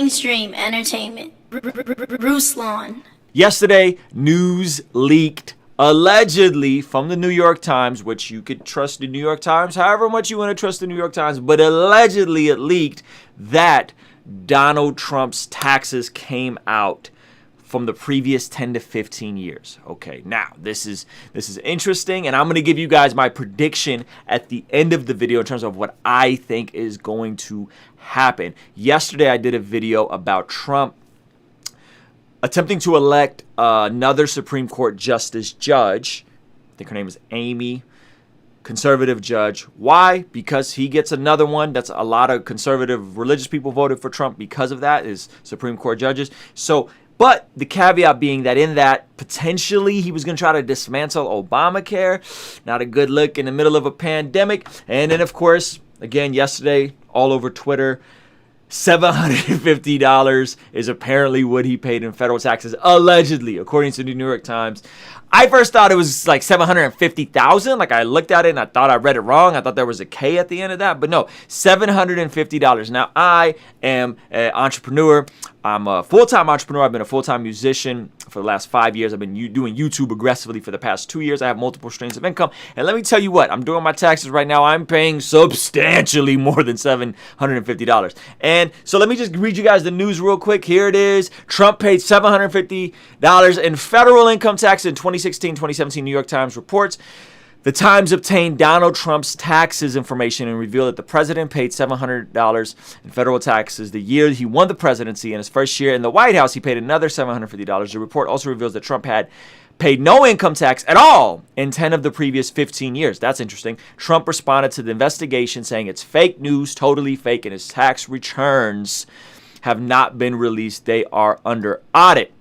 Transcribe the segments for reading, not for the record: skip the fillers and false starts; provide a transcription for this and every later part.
Mainstream entertainment. Ruslan. Yesterday, news leaked allegedly from the New York Times, which you could trust the New York Times however much you want to trust the New York Times, but allegedly it leaked that Donald Trump's taxes came out from the previous 10 to 15 years. Okay, now this is interesting, and I'm going to give you guys my prediction at the end of the video in terms of what I think is going to happen. Yesterday I did a video about Trump attempting to elect another Supreme Court justice judge. I think her name is Amy, conservative judge. Why? Because he gets another one. That's a lot of conservative religious people voted for Trump because of that, is Supreme Court judges. So, but the caveat being that in that, potentially he was going to try to dismantle Obamacare. Not a good look in the middle of a pandemic. And then, of course, again, yesterday, all over Twitter, $750 is apparently what he paid in federal taxes, allegedly, according to the New York Times. I first thought it was like $750,000. Like, I looked at it and I thought I read it wrong. I thought there was a K at the end of that, but no, $750. Now, I am an entrepreneur. I'm a full-time entrepreneur. I've been a full-time musician for the last 5 years. I've been doing YouTube aggressively for the past 2 years. I have multiple streams of income. And let me tell you what, I'm doing my taxes right now. I'm paying substantially more than $750. And so let me just read you guys the news real quick. Here it is. Trump paid $750 in federal income tax in 2016-2017. New York Times reports. The Times obtained Donald Trump's taxes information and revealed that the president paid $700 in federal taxes the year he won the presidency. In his first year in the White House, he paid another $750. The report also reveals that Trump had paid no income tax at all in 10 of the previous 15 years. That's interesting. Trump responded to the investigation saying it's fake news, totally fake, and his tax returns have not been released. They are under audit.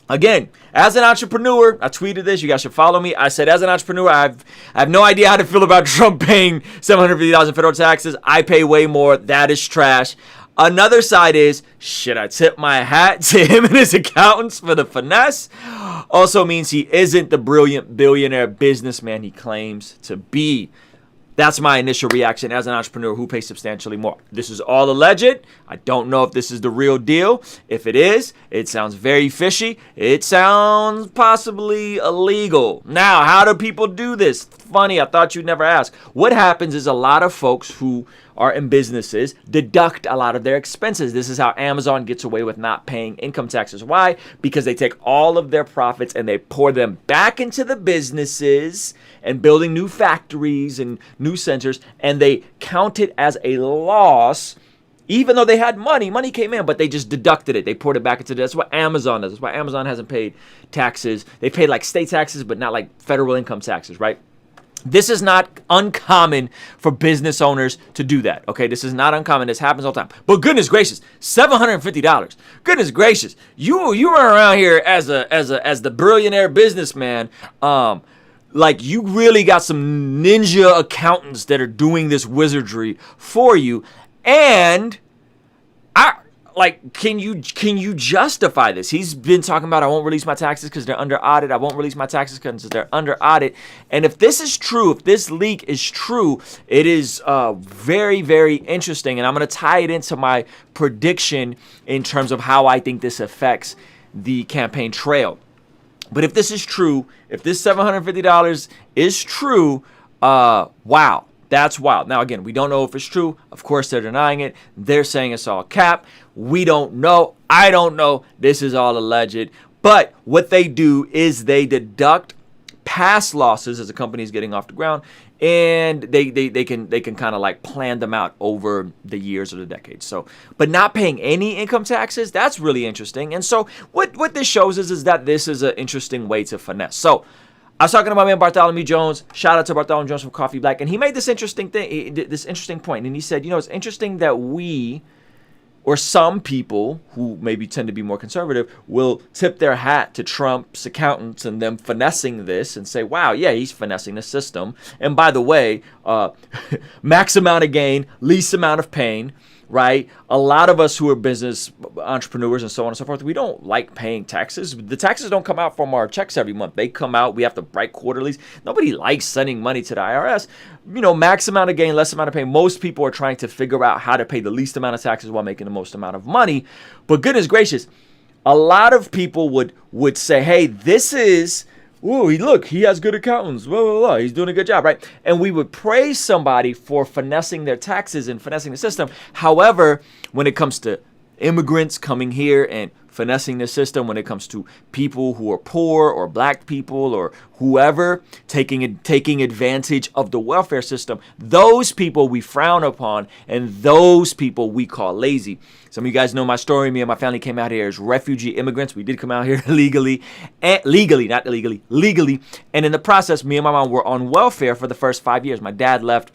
Again, as an entrepreneur, I tweeted this. You guys should follow me. I said, as an entrepreneur, I have no idea how to feel about Trump paying $750 in federal taxes. I pay way more. That is trash. Another side is, should I tip my hat to him and his accountants for the finesse? Also means he isn't the brilliant billionaire businessman he claims to be. That's my initial reaction as an entrepreneur who pays substantially more. This is all alleged. I don't know if this is the real deal. If it is, it sounds very fishy. It sounds possibly illegal. Now, how do people do this? Funny, I thought you'd never ask. What happens is a lot of folks who are in businesses deduct a lot of their expenses. This is how Amazon gets away with not paying income taxes. Why? Because they take all of their profits and they pour them back into the businesses and building new factories and new centers, and they count it as a loss. Even though they had money came in, but they just deducted it. They poured it back into that's what Amazon does. That's why Amazon hasn't paid taxes. They paid like state taxes, but not like federal income taxes, right? This is not uncommon for business owners to do that. Okay, this is not uncommon. This happens all the time. But goodness gracious, $750. Goodness gracious, you run around here as the billionaire businessman. Like, you really got some ninja accountants that are doing this wizardry for you. And can you justify this? He's been talking about, I won't release my taxes because they're under audit. I won't release my taxes because they're under audit. And if this is true, if this leak is true, it is very, very interesting. And I'm going to tie it into my prediction in terms of how I think this affects the campaign trail. But if this is true, if this $750 is true, wow. That's wild. Now, again, we don't know if it's true. Of course, they're denying it. They're saying it's all cap. We don't know. I don't know. This is all alleged. But what they do is they deduct past losses as a company is getting off the ground, and they can kind of like plan them out over the years or the decades. So, but not paying any income taxes, that's really interesting. And so what this shows is that this is an interesting way to finesse. So, I was talking to my man Bartholomew Jones. Shout out to Bartholomew Jones from Coffee Black, and he made this interesting point. And he said, it's interesting that we, or some people who maybe tend to be more conservative, will tip their hat to Trump's accountants and them finessing this and say, wow, yeah, he's finessing the system. And by the way, max amount of gain, least amount of pain. right? A lot of us who are business entrepreneurs and so on and so forth, we don't like paying taxes. The taxes don't come out from our checks every month. They come out, we have to write quarterlies. Nobody likes sending money to the IRS. Max amount of gain, less amount of pay. Most people are trying to figure out how to pay the least amount of taxes while making the most amount of money. But goodness gracious, a lot of people would say, hey, this is... Ooh, look, he has good accountants. Blah, blah, blah. He's doing a good job, right? And we would praise somebody for finessing their taxes and finessing the system. However, when it comes to immigrants coming here and finessing the system, when it comes to people who are poor or black people or whoever taking advantage of the welfare system, those people we frown upon, and those people we call lazy. Some of you guys know my story. Me and my family came out here as refugee immigrants. We did come out here legally. And in the process, me and my mom were on welfare for the first 5 years. My dad left.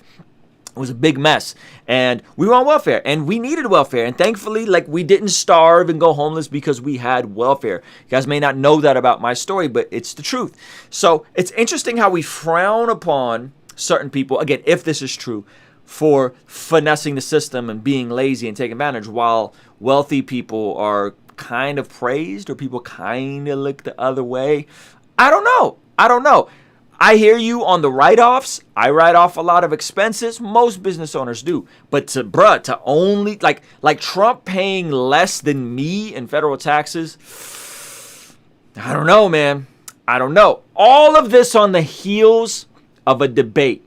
It was a big mess, and we were on welfare, and we needed welfare, and thankfully, we didn't starve and go homeless because we had welfare. You guys may not know that about my story, but it's the truth. So it's interesting how we frown upon certain people, again, if this is true, for finessing the system and being lazy and taking advantage, while wealthy people are kind of praised or people kind of look the other way. I don't know. I hear you on the write-offs. I write off a lot of expenses. Most business owners do. But to only, like Trump paying less than me in federal taxes, I don't know, man. I don't know. All of this on the heels of a debate.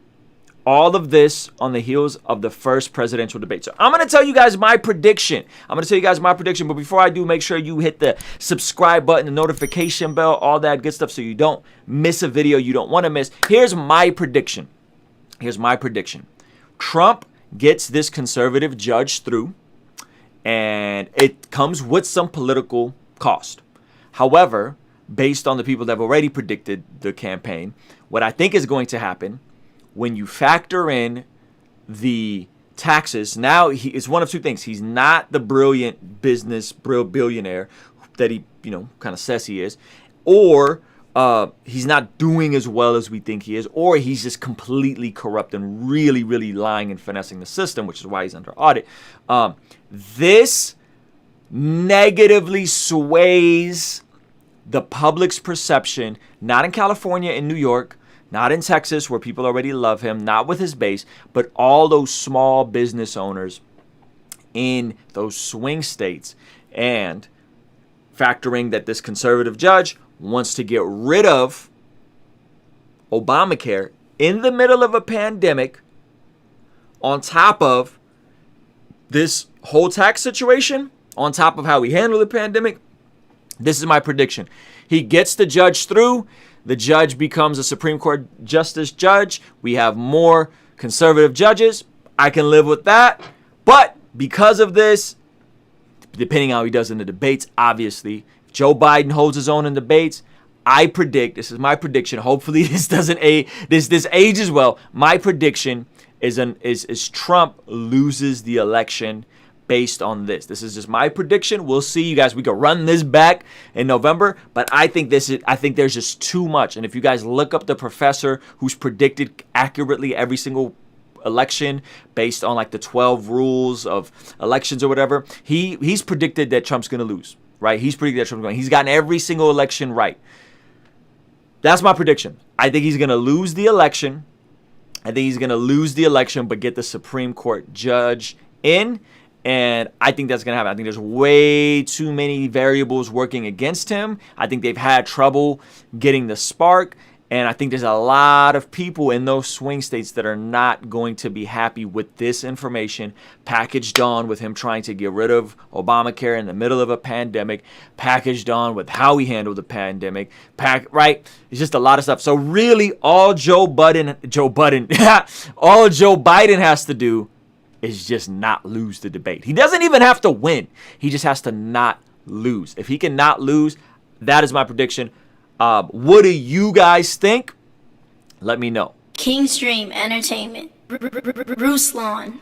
All of this on the heels of the first presidential debate. So I'm going to tell you guys my prediction. But before I do, make sure you hit the subscribe button, the notification bell, all that good stuff so you don't miss a video you don't want to miss. Here's my prediction. Trump gets this conservative judge through, and it comes with some political cost. However, based on the people that have already predicted the campaign, what I think is going to happen when you factor in the taxes, now it's one of two things. He's not the brilliant billionaire that he, kind of says he is, or he's not doing as well as we think he is, or he's just completely corrupt and really, really lying and finessing the system, which is why he's under audit. This negatively sways the public's perception, not in California and New York, not in Texas, where people already love him, not with his base, but all those small business owners in those swing states. And factoring that this conservative judge wants to get rid of Obamacare in the middle of a pandemic, on top of this whole tax situation, on top of how we handle the pandemic, this is my prediction. He gets the judge through. The judge becomes a Supreme Court justice judge. We have more conservative judges. I can live with that. But because of this, depending on how he does in the debates, obviously, if Joe Biden holds his own in debates, I predict, this is my prediction, hopefully this doesn't this ages well. My prediction is Trump loses the election based on this. This is just my prediction. We'll see, you guys. We can run this back in November, but I think there's just too much. And if you guys look up the professor who's predicted accurately every single election based on the 12 rules of elections or whatever, he's predicted that Trump's going to lose, right? He's gotten every single election right. That's my prediction. I think he's going to lose the election. But get the Supreme Court judge in. And I think that's going to happen. I think there's way too many variables working against him. I think they've had trouble getting the spark. And I think there's a lot of people in those swing states that are not going to be happy with this information packaged on with him trying to get rid of Obamacare in the middle of a pandemic, packaged on with how he handled the pandemic, right? It's just a lot of stuff. So really all Joe Biden has to do is just not lose the debate. He doesn't even have to win. He just has to not lose. If he can not lose, that is my prediction. What do you guys think? Let me know. Kingstream Entertainment. Ruslan.